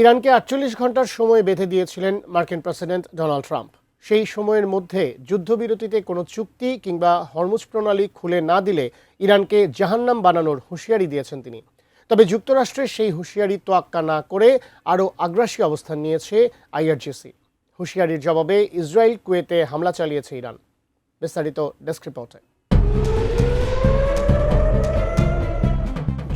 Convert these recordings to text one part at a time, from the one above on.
ইরানকে ৪৮ ঘন্টার সময় বেঁধে দিয়েছিলেন মার্কিন প্রেসিডেন্ট ডোনাল্ড ট্রাম্প। সেই সময়ের মধ্যে যুদ্ধবিরতিতে কোনো চুক্তি কিংবা হরমুজ প্রণালী খুলে না দিলে ইরানকে জাহান্নাম বানানোর হুঁশিয়ারি দিয়েছেন তিনি। তবে যুক্তরাষ্ট্রের সেই হুঁশিয়ারি তোয়াক্কা না করে আরও আগ্রাসী অবস্থান নিয়েছে আইআরজিসি। হুঁশিয়ারির জবাবে ইসরায়েল কুয়েতে হামলা চালিয়েছে ইরান। বিস্তারিত ডেস্ক রিপোর্টে।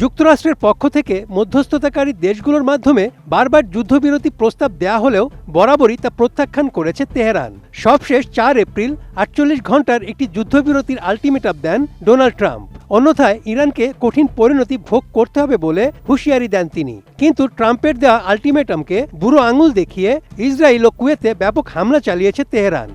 যুক্তরাষ্ট্রের পক্ষ থেকে মধ্যস্থতাকারী দেশগুলোর মাধ্যমে বারবার যুদ্ধবিরতি প্রস্তাব দেয়া হলেও বরাবরই তা প্রত্যাখ্যান করেছে তেহরান। সবশেষ ৪ এপ্রিল ৪৮ ঘন্টার একটি যুদ্ধবিরতির আলটিমেটাম দেন ডোনাল্ড ট্রাম্প। অন্যথায় ইরানকে কঠিন পরিণতি ভোগ করতে হবে বলে হুঁশিয়ারি দেন তিনি। কিন্তু ট্রাম্পের দেওয়া আলটিমেটামকে বুড়ো আঙুল দেখিয়ে ইসরায়েল ও কুয়েতে ব্যাপক হামলা চালিয়েছে তেহরান।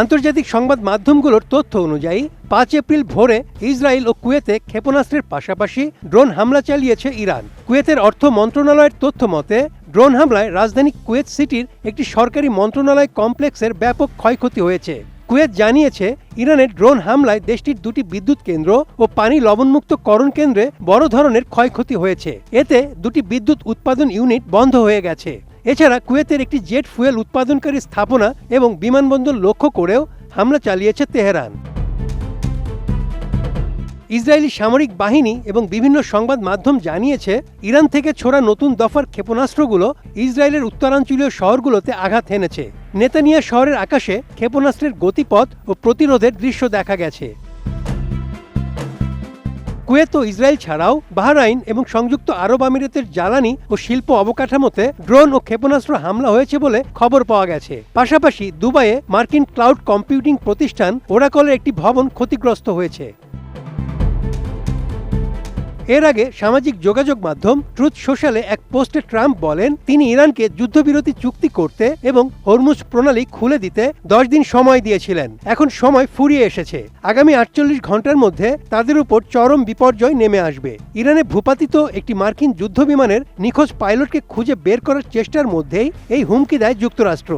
আন্তর্জাতিক সংবাদ মাধ্যমগুলোর তথ্য অনুযায়ী ৫ এপ্রিল ভোরে ইসরায়েল ও কুয়েতে ক্ষেপণাস্ত্রের পাশাপাশি ড্রোন হামলা চালিয়েছে ইরান। কুয়েতের অর্থ মন্ত্রণালয়ের তথ্য মতে ড্রোন হামলায় রাজধানী কুয়েত সিটির একটি সরকারি মন্ত্রণালয় কমপ্লেক্সের ব্যাপক ক্ষয়ক্ষতি হয়েছে। কুয়েত জানিয়েছে ইরানের ড্রোন হামলায় দেশটির দুটি বিদ্যুৎ কেন্দ্র ও পানি লবণমুক্তকরণ কেন্দ্রে বড় ধরনের ক্ষয়ক্ষতি হয়েছে। এতে দুটি বিদ্যুৎ উৎপাদন ইউনিট বন্ধ হয়ে গেছে। এছাড়া কুয়েতের একটি জেট ফুয়েল উৎপাদনকারী স্থাপনা এবং বিমানবন্দর লক্ষ্য করেও হামলা চালিয়েছে তেহরান। ইসরায়েলি সামরিক বাহিনী এবং বিভিন্ন সংবাদ মাধ্যম জানিয়েছে ইরান থেকে ছোড়া নতুন দফার ক্ষেপণাস্ত্রগুলো ইসরায়েলের উত্তরাঞ্চলীয় শহরগুলোতে আঘাত হেনেছে। নেতানিয়া শহরের আকাশে ক্ষেপণাস্ত্রের গতিপথ ও প্রতিরোধের দৃশ্য দেখা গেছে। কুয়েত ও ইসরায়েল ছাড়াও বাহরাইন এবং সংযুক্ত আরব আমিরাতের জ্বালানি ও শিল্প অবকাঠামোতে ড্রোন ও ক্ষেপণাস্ত্র হামলা হয়েছে বলে খবর পাওয়া গেছে। পাশাপাশি দুবাইয়ে মার্কিন ক্লাউড কম্পিউটিং প্রতিষ্ঠান ওরাকলের একটি ভবন ক্ষতিগ্রস্ত হয়েছে। এর আগে সামাজিক যোগাযোগ মাধ্যম ট্রুথ সোশ্যালে এক পোস্টে ট্রাম্প বলেন তিনি ইরানকে যুদ্ধবিরতি চুক্তি করতে এবং হরমুজ প্রণালী খুলে দিতে ১০ দিন সময় দিয়েছিলেন। এখন সময় ফুরিয়ে এসেছে। আগামী ৪৮ ঘন্টার মধ্যে তাদের উপর চরম বিপর্যয় নেমে আসবে। ইরানে ভূপাতিত একটি মার্কিন যুদ্ধবিমানের নিখোঁজ পাইলটকে খুঁজে বের করার চেষ্টার মধ্যেই এই হুমকি দেয় যুক্তরাষ্ট্র।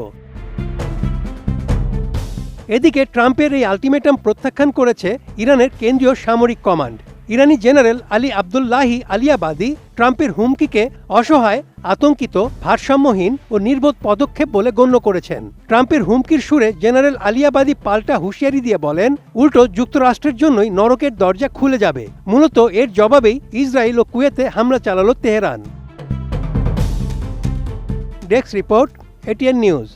এদিকে ট্রাম্পের এই আলটিমেটাম প্রত্যাখ্যান করেছে ইরানের কেন্দ্রীয় সামরিক কমান্ড। ইরানি জেনারেল আলী আবদুল্লাহি আলিয়াবাদি ট্রাম্পের হুমকিকে অসহায়, আতঙ্কিত, ভারসাম্যহীন ও নির্বোধ পদক্ষেপ বলে গণ্য করেছেন। ট্রাম্পের হুমকির সুরে জেনারেল আলিয়াবাদি পাল্টা হুঁশিয়ারি দিয়ে বলেন উল্টো যুক্তরাষ্ট্রের জন্যই নরকের দরজা খুলে যাবে। মূলত এর জবাবেই ইসরায়েল ও কুয়েতে হামলা চালালো Tehran. Desk report, ATN news.